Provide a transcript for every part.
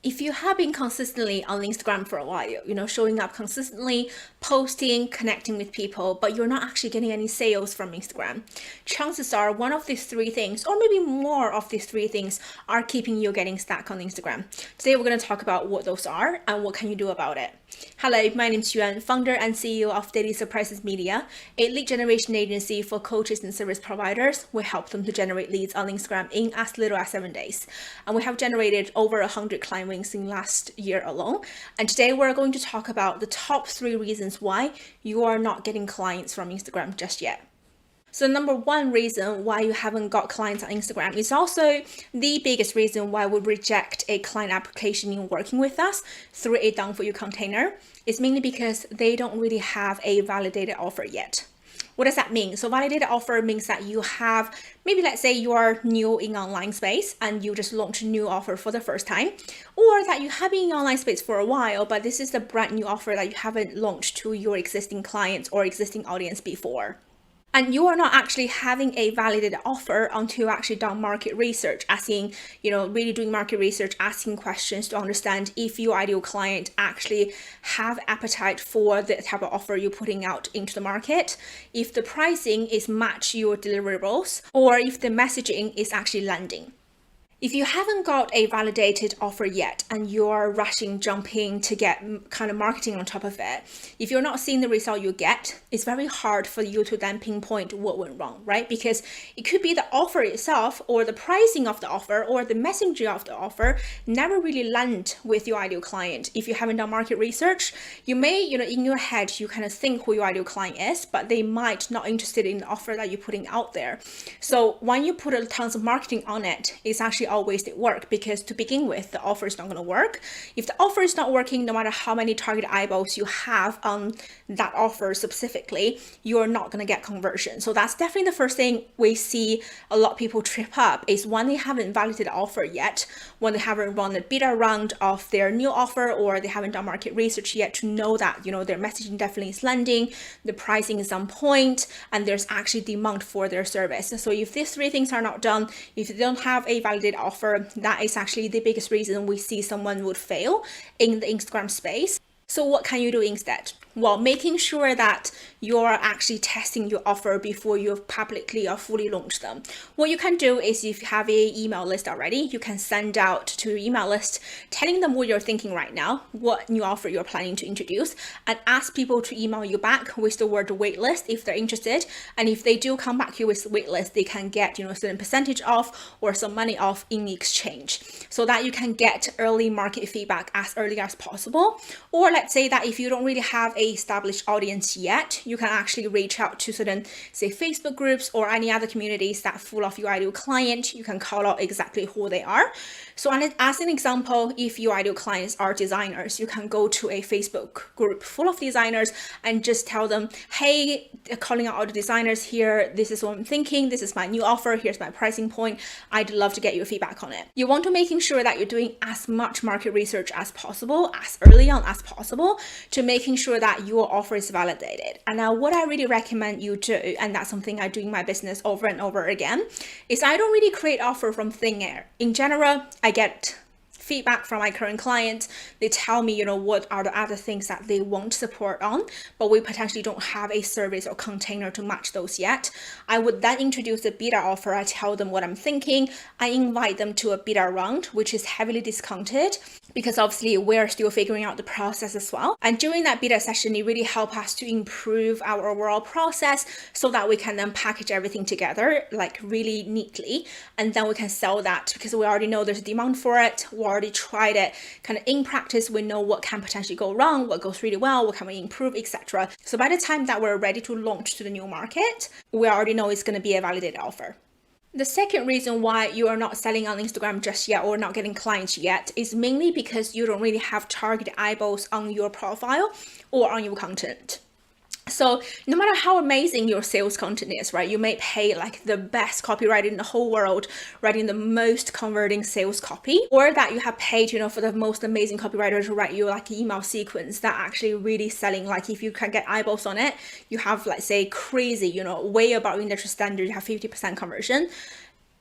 If you have been consistently on Instagram for a while, showing up consistently, posting, connecting with people, but you're not actually getting any sales from Instagram, chances are one of these three things, or maybe more of these three things, are keeping you getting stuck on Instagram. Today, we're going to talk about what those are and what can you do about it. Hello, my name is Yuan, founder and CEO of DailySurprisesMedia, a lead generation agency for coaches and service providers. We help them to generate leads on Instagram in as little as 7 days. And we have generated over 100 client wins in last year alone. And today we're going to talk about the top 3 reasons why you are not getting clients from Instagram just yet. So number one reason why you haven't got clients on Instagram is also the biggest reason why we reject a client application in working with us through a done for you container. It's mainly because they don't really have a validated offer yet. What does that mean? So validated offer means that you have, maybe let's say you are new in online space and you just launch a new offer for the first time, or that you have been in online space for a while, but this is the brand new offer that you haven't launched to your existing clients or existing audience before. And you are not actually having a validated offer until you actually done market research, as in, really doing market research, asking questions to understand if your ideal client actually have appetite for the type of offer you're putting out into the market, if the pricing is match your deliverables, or if the messaging is actually landing. If you haven't got a validated offer yet and you're rushing, jumping to get kind of marketing on top of it, if you're not seeing the result you get, it's very hard for you to then pinpoint what went wrong, right? Because it could be the offer itself or the pricing of the offer or the messaging of the offer never really land with your ideal client. If you haven't done market research, you may, in your head, you kind of think who your ideal client is, but they might not interested in the offer that you're putting out there. So when you put a tons of marketing on it, it's actually all wasted work, because to begin with, the offer is not going to work. If the offer is not working, no matter how many target eyeballs you have on that offer specifically, you're not going to get conversion. So that's definitely the first thing we see a lot of people trip up, is when they haven't validated the offer yet, when they haven't run a beta round of their new offer, or they haven't done market research yet to know that, their messaging definitely is landing, the pricing is on point, and there's actually demand for their service. So if these 3 things are not done, if you don't have a validated offer, that is actually the biggest reason we see someone would fail in the Instagram space. So what can you do instead? Well, making sure that you're actually testing your offer before you publicly or fully launch them. What you can do is, if you have an email list already, you can send out to your email list telling them what you're thinking right now, what new offer you're planning to introduce, and ask people to email you back with the word waitlist if they're interested. And if they do come back to you with waitlist, they can get a certain percentage off or some money off in exchange, so that you can get early market feedback as early as possible. Or let's say that if you don't really have a established audience yet, you can actually reach out to certain, say, Facebook groups or any other communities that full of your ideal client. You can call out exactly who they are. So as an example, if your ideal clients are designers, you can go to a Facebook group full of designers and just tell them, hey, calling out all the designers here, this is what I'm thinking, this is my new offer, here's my pricing point, I'd love to get your feedback on it. You want to making sure that you're doing as much market research as possible, as early on as possible, to making sure that your offer is validated. And now what I really recommend you do, and that's something I do in my business over and over again, is I don't really create offer from thin air. In general, I get feedback from my current clients. They tell me, what are the other things that they want support on, but we potentially don't have a service or container to match those yet. I would then introduce a beta offer. I tell them what I'm thinking. I invite them to a beta round, which is heavily discounted, because obviously we're still figuring out the process as well. And during that beta session, it really helps us to improve our overall process so that we can then package everything together like really neatly. And then we can sell that, because we already know there's a demand for it. We already tried it kind of in practice. We know what can potentially go wrong, what goes really well, what can we improve, etc. So by the time that we're ready to launch to the new market, we already know it's going to be a validated offer. The second reason why you are not selling on Instagram just yet or not getting clients yet is mainly because you don't really have target eyeballs on your profile or on your content. So no matter how amazing your sales content is, right, you may pay like the best copywriter in the whole world writing the most converting sales copy, or that you have paid, for the most amazing copywriter to write you like an email sequence that actually really selling. Like if you can get eyeballs on it, you have, like, say, crazy, way above industry standard, you have 50% conversion.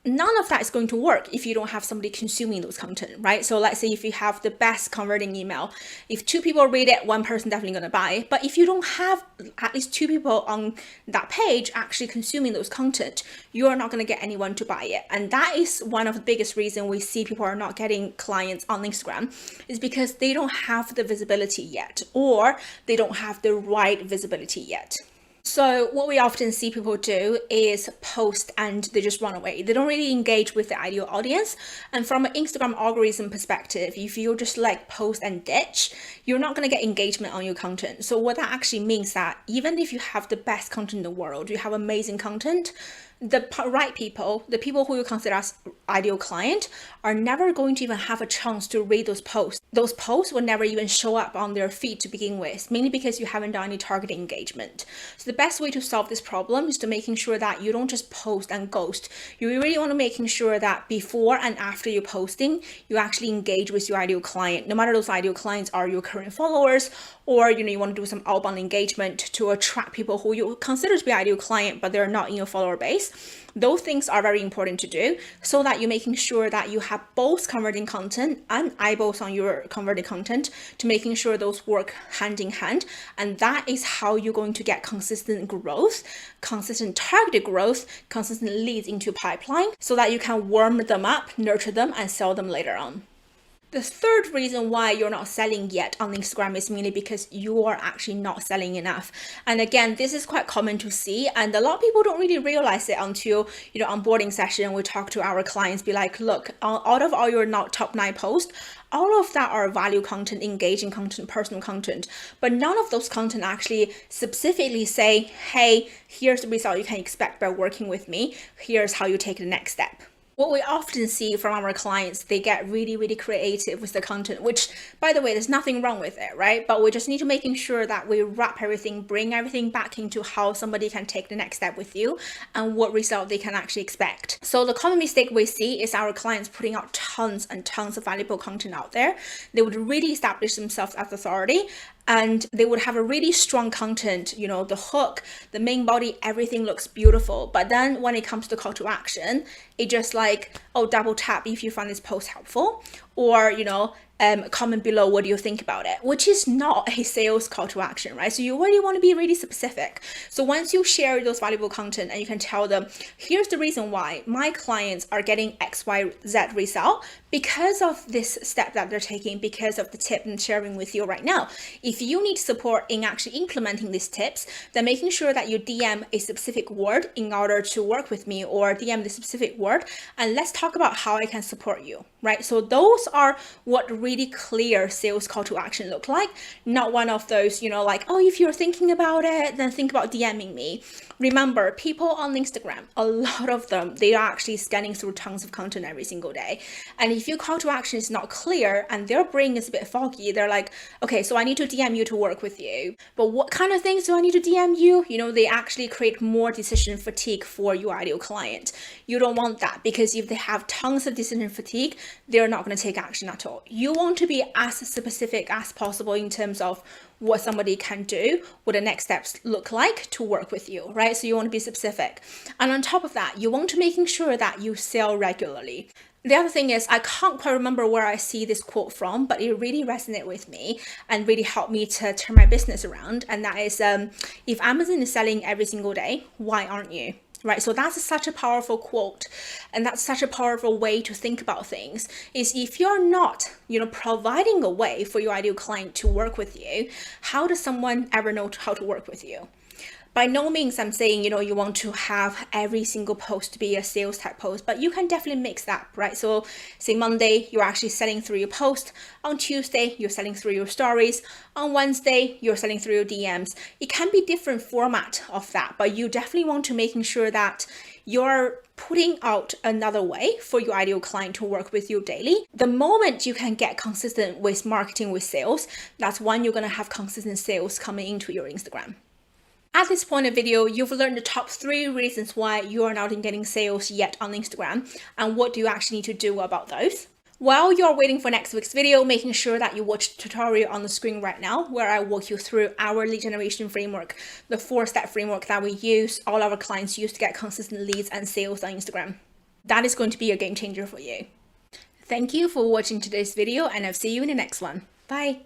none of that is going to work if you don't have somebody consuming those content, right? So let's say if you have the best converting email, if 2 people read it, 1 person definitely going to buy it. But if you don't have at least 2 people on that page actually consuming those content, you are not going to get anyone to buy it. And that is one of the biggest reasons we see people are not getting clients on Instagram, is because they don't have the visibility yet, or they don't have the right visibility yet. So what we often see people do is post and they just run away. They don't really engage with the ideal audience. And from an Instagram algorithm perspective, if you just like post and ditch, you're not going to get engagement on your content. So what that actually means that even if you have the best content in the world, you have amazing content, the right people, the people who you consider as ideal client, are never going to even have a chance to read those posts. Those posts will never even show up on their feed to begin with, mainly because you haven't done any targeted engagement. So the best way to solve this problem is to making sure that you don't just post and ghost. You really want to making sure that before and after you're posting, you actually engage with your ideal client. No matter those ideal clients are your current followers, or you want to do some outbound engagement to attract people who you consider to be ideal client, but they're not in your follower base. Those things are very important to do, so that you're making sure that you have both converting content and eyeballs on your converted content, to making sure those work hand in hand. And that is how you're going to get consistent growth, consistent targeted growth, consistent leads into pipeline, so that you can warm them up, nurture them, and sell them later on. The third reason why you're not selling yet on Instagram is mainly because you are actually not selling enough. And again, this is quite common to see, and a lot of people don't really realize it until, onboarding session, we talk to our clients, be like, look, out of all your top 9 posts, all of that are value content, engaging content, personal content, but none of those content actually specifically say, hey, here's the result you can expect by working with me. Here's how you take the next step. What we often see from our clients, they get really, really creative with the content, which, by the way, there's nothing wrong with it, right? But we just need to making sure that we wrap everything, bring everything back into how somebody can take the next step with you and what result they can actually expect. So the common mistake we see is our clients putting out tons and tons of valuable content out there. They would really establish themselves as authority, and they would have a really strong content, the hook, the main body, everything looks beautiful. But then when it comes to call to action, it just like, oh, double tap if you find this post helpful, or, comment below what do you think about it, which is not a sales call to action, right? So you really want to be really specific. So once you share those valuable content and you can tell them, here's the reason why my clients are getting XYZ result because of this step that they're taking, because of the tip I'm sharing with you right now. If you need support in actually implementing these tips, then making sure that you DM a specific word in order to work with me, or DM the specific word, and let's talk about how I can support you, right? So those are what really clear sales call to action look like, not one of those, like, oh, if you're thinking about it, then think about DMing me. Remember, people on Instagram, a lot of them, they are actually scanning through tons of content every single day. And if your call to action is not clear and their brain is a bit foggy, they're like, okay, so I need to DM you to work with you. But what kind of things do I need to DM you? They actually create more decision fatigue for your ideal client. You don't want that, because if they have tons of decision fatigue, they're not going to take action at all. You want to be as specific as possible in terms of what somebody can do, what the next steps look like to work with you, right? So you want to be specific. And on top of that, you want to making sure that you sell regularly. The other thing is, I can't quite remember where I see this quote from, but it really resonated with me and really helped me to turn my business around. And that is, if Amazon is selling every single day, why aren't you? Right, so that's such a powerful quote, and that's such a powerful way to think about things. Is if you're not, providing a way for your ideal client to work with you, how does someone ever know how to work with you? By no means I'm saying, you want to have every single post to be a sales type post, but you can definitely mix that, right? So say Monday, you're actually selling through your post. On Tuesday, you're selling through your stories. On Wednesday, you're selling through your DMs. It can be different format of that, but you definitely want to making sure that you're putting out another way for your ideal client to work with you daily. The moment you can get consistent with marketing, with sales, that's when you're going to have consistent sales coming into your Instagram. At this point in the video, you've learned the top 3 reasons why you are not getting sales yet on Instagram, and what do you actually need to do about those. While you're waiting for next week's video, making sure that you watch the tutorial on the screen right now, where I walk you through our lead generation framework, the 4-step framework that we use, all our clients use to get consistent leads and sales on Instagram. that is going to be a game changer for you. Thank you for watching today's video, and I'll see you in the next one. Bye.